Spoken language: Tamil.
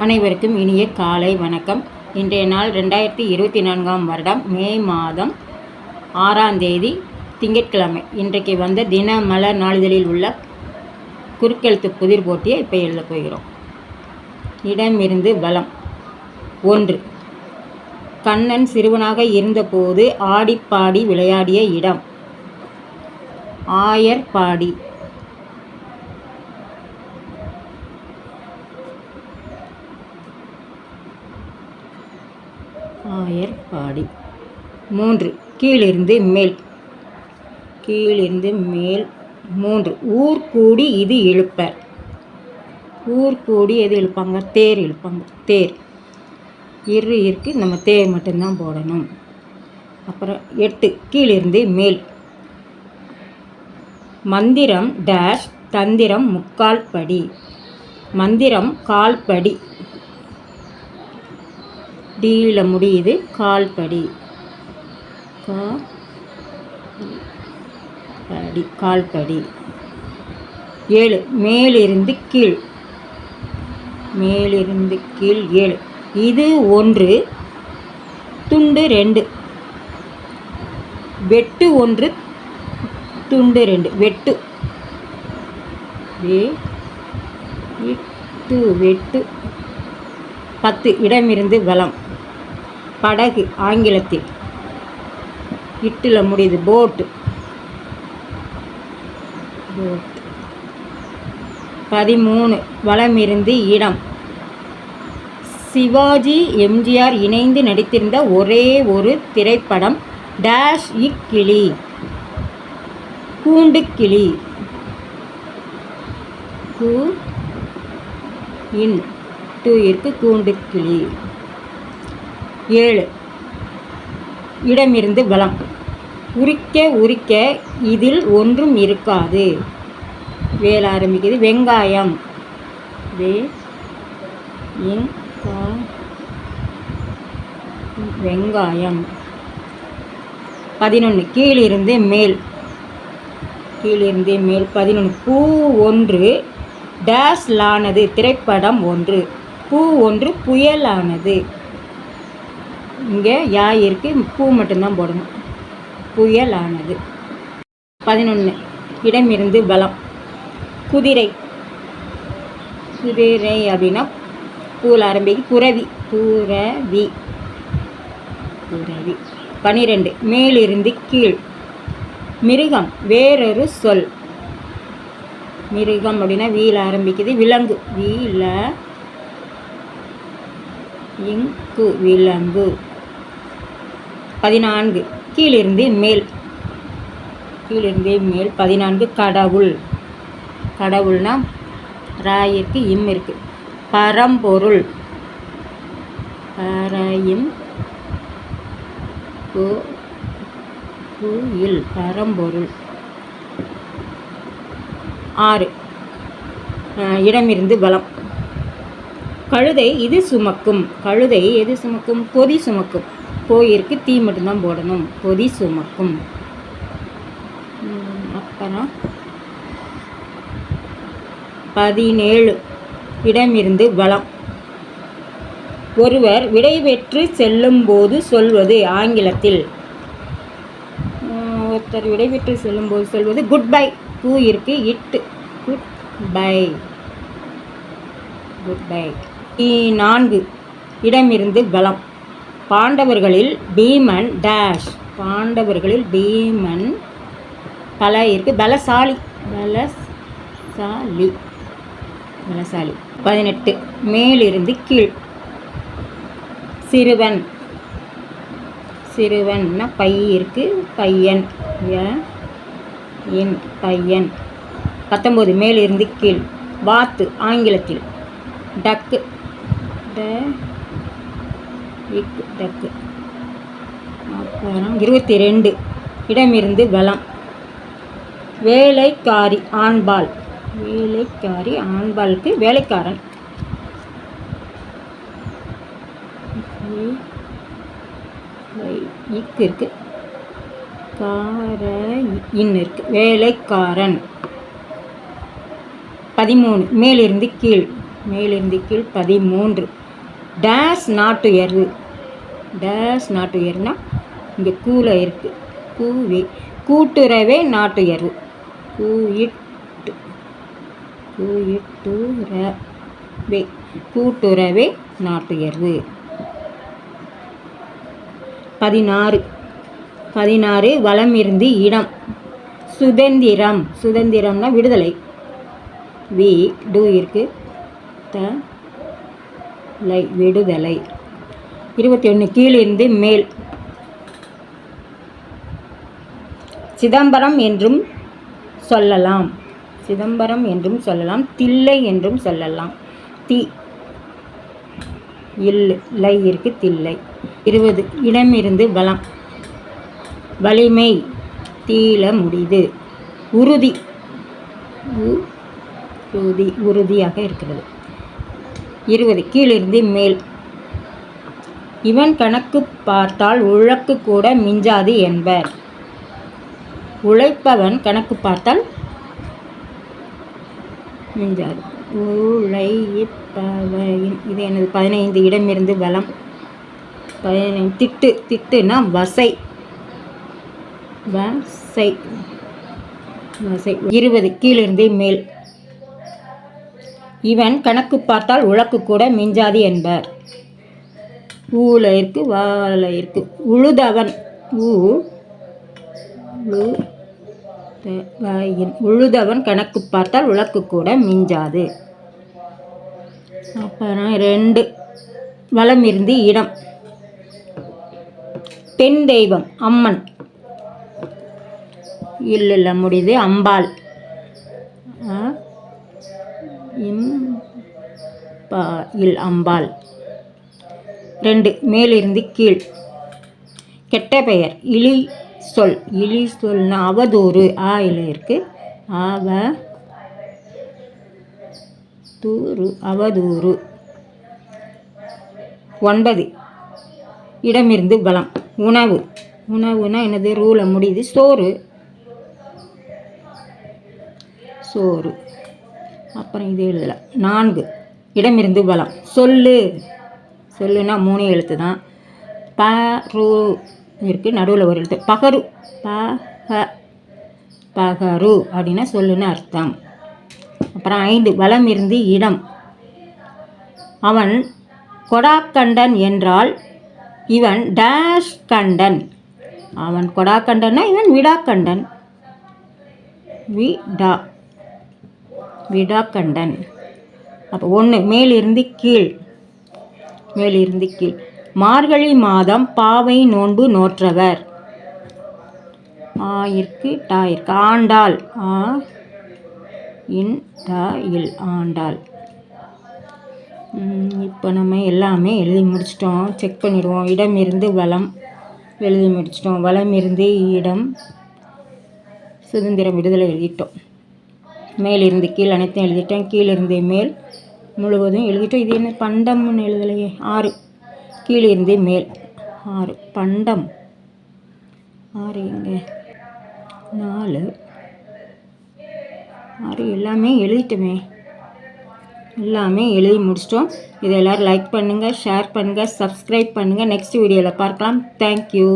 அனைவருக்கும் இனிய காலை வணக்கம். இன்றைய நாள் 2024ஆம் வருடம் மே மாதம் 6ஆம் தேதி திங்கட்கிழமை. இன்றைக்கு வந்த தினமலர் நாளிதழில் உள்ள குறுக்கெழுத்து புதிர் போட்டியை இப்போ எழுத போகிறோம். இடமிருந்து வலம். 1. கண்ணன் சிறுவனாக இருந்தபோது ஆடிப்பாடி விளையாடிய இடம். ஆயர்பாடி. ஆயர்பாடி. 3. கீழிருந்து மேல். கீழிருந்து மேல். 3. ஊர் கூடி இது இழுப்பர். ஊர் கூடி எது இழுப்பாங்க? தேர் இழுப்பாங்க. தேர் இருக்கு, நம்ம தேர் மட்டும்தான் போடணும். அப்புறம் 8. கீழிருந்து மேல். மந்திரம் டேஷ் தந்திரம் முக்கால் படி. மந்திரம் கால்படி. டீல முடியுது, கால்படி. கால்படி. 7. மேலிருந்து கீழ். மேலிருந்து கீழ். 7. இது 1 துண்டு 2. வெட்டு 1 துண்டு 2. வெட்டு. வெட்டு. 10. இடமிருந்து வலம். படகு ஆங்கிலத்தில். இட்டுல முடியுது, போட்டு. 13. வலமிருந்து இடம். சிவாஜி எம்ஜிஆர் இணைந்து நடித்திருந்த ஒரே ஒரு திரைப்படம் டேஷ் இக்கிளி. கூண்டுக்கிளி. இருக்கு, கூண்டுக்கிளி. 7. இடமிருந்து வலம். உரிக்க இதில் ஒன்றும் இருக்காது. வேல ஆரம்பிக்குது. வெங்காயம். வெங்காயம். 11. கீழிருந்து மேல். கீழிருந்து மேல். 11. பூ 1 டேஷ் லானது. திரைப்படம் 1. பூ 1 புயலானது. இங்கே யா இருக்கு, பூ மட்டும்தான் போடணும். புயலானது. 11. இடமிருந்து வலம். குதிரை. குதிரை அப்படின்னா பூவில் ஆரம்பிக்கு. புரவி. புரவி. புரவி. 12. மேலிருந்து கீழ். மிருகம் வேறொரு சொல். மிருகம் அப்படின்னா வீல ஆரம்பிக்குது. விலங்கு. வீல இங்கு. விலங்கு. 14. கீழிருந்து மேல். கீழிருந்து மேல். 14. கடவுள். கடவுள்னா ராயிருக்கு, இம் இருக்கு. பரம்பொருள். பரையும் இல். பரம்பொருள். 6. இடமிருந்து வலம். கழுதை இது சுமக்கும். கழுதை எது சுமக்கும்? பொதி சுமக்கும். போயிருக்கு, தீ மட்டும்தான் போடணும். பொதி சுமக்கும். அப்புறம் 17. இடமிருந்து வலம். ஒருவர் விடைபெற்று செல்லும்போது சொல்வது ஆங்கிலத்தில். ஒருத்தர் விடைபெற்று செல்லும்போது சொல்வது குட் பை. பூ இருக்கு, இட்டு. Good bye. Good bye. 4. இடமிருந்து வலம். பாண்டவர்களில் பீமன் டேஷ். பாண்டவர்களில் பீமன் பல இருக்கு, பலசாலி. பலசாலி. பலசாலி. 18. மேலிருந்து கீழ். சிறுவன். சிறுவன்னா பை இருக்கு, பையன். பையன். 19. மேலிருந்து கீழ். வாத்து ஆங்கிலத்தில். டக்கு. டக்கு. அப்புறம் 22. இடமிருந்து வலம். வேலைக்காரி ஆண்பால். வேலைக்காரி ஆண்பாலுக்கு வேலைக்காரன். இருக்கு, இருக்கு. வேலைக்காரன். 13. மேலிருந்து கீழ். மேலிருந்து கீழ் 13. டேஸ் நாட்டுயர்வு. டேஸ் நாட்டுயர்னா இங்கே கூல இருக்குது. கூவே கூட்டுறவே நாட்டுயர்வு. கூட்டுறவே நாட்டுயர்வு. 16 வலமிருந்து இடம். சுதந்திரம். சுதந்திரம்னா விடுதலை. இருக்கு விடுதலை. 21 கீழிருந்து மேல். சிதம்பரம் என்றும் சொல்லலாம். சிதம்பரம் என்றும் சொல்லலாம். தில்லை என்றும் சொல்லலாம். இல்லை இருக்கு தில்லை. 20 இடமிருந்து வலம். வலிமை தீல முடிது. உறுதி. உறுதியாக இருக்கிறது. 20 கீழிருந்து மேல். இவன் கணக்கு பார்த்தால் உழக்கு கூட மிஞ்சாது என்பர். உழைப்பவன் கணக்கு பார்த்தால் மிஞ்சாது. உழைப்பவன் இது எனது. 15 இடமிருந்து வலம். 15 திட்டுனா வசை. 20 கீழிருந்து மேல். இவன் கணக்கு பார்த்தால் உழக்கு கூட மிஞ்சாது என்பர். ஊல இருக்கு வாழ இருக்கு. உழுதவன். உழுதவன் கணக்கு பார்த்தால் உழக்கு கூட மிஞ்சாது. அப்புறம் 2 வலம் இருந்து இடம். பெண் தெய்வம் அம்மன். இல்ல முடியுது. அம்பாள். அம்பாள். 2 மேலிருந்து கீழ். கெட்ட பெயர் இழி சொல். இழி சொல்னா அவதூறு. இருக்கு அவதூறு. 9 இடமிருந்து வலம். உணவு. உணவுனா என்னது? ரூல முடியுது. சோறு. அப்புறம் இது எழுதல. 4 இடமிருந்து வலம். சொல்லுனா 3 எழுத்து தான். பரு இருக்கு, நடுவில் ஒரு எழுத்து. பகரு. பகரு அப்படின்னா சொல்லுன்னு அர்த்தம். அப்புறம் 5 வலம் இருந்து இடம். அவன் கொடாக்கண்டன் என்றால் இவன் டேஷ் கண்டன். அவன் கொடாக்கண்டன்னா இவன் விடாக்கண்டன். விடாக்கண்டன். அப்போ 1 மேலிருந்து கீழ். மேலிருந்து கீழ். மார்கழி மாதம் பாவை நோன்பு நோற்றவர். இருக்கு இருக்கு. ஆண்டாள். ஆண்டாள். இப்போ நம்ம எல்லாமே எழுதி முடிச்சிட்டோம். செக் பண்ணிடுவோம். இடம் இருந்து வலம் எழுதி முடிச்சிட்டோம். வலம் இருந்து இடம். சுதந்திரம் விடுதலை எழுதிட்டோம். மேலிருந்து கீழ் அனைத்தும் எழுதிட்டேன். கீழிருந்து மேல் முழுவதும் எழுதிட்டோம். இது என்ன பண்டம்னு எழுதலையே. 6 கீழிருந்து மேல். 6 பண்டம். 6 எங்கே? 4 6 எல்லாமே எழுதிட்டோமே. எல்லாமே எழுதி முடிச்சிட்டோம். இதை எல்லோரும் லைக் பண்ணுங்கள், ஷேர் பண்ணுங்கள், சப்ஸ்கிரைப் பண்ணுங்கள். நெக்ஸ்ட் வீடியோவில் பார்க்கலாம். தேங்க்யூ.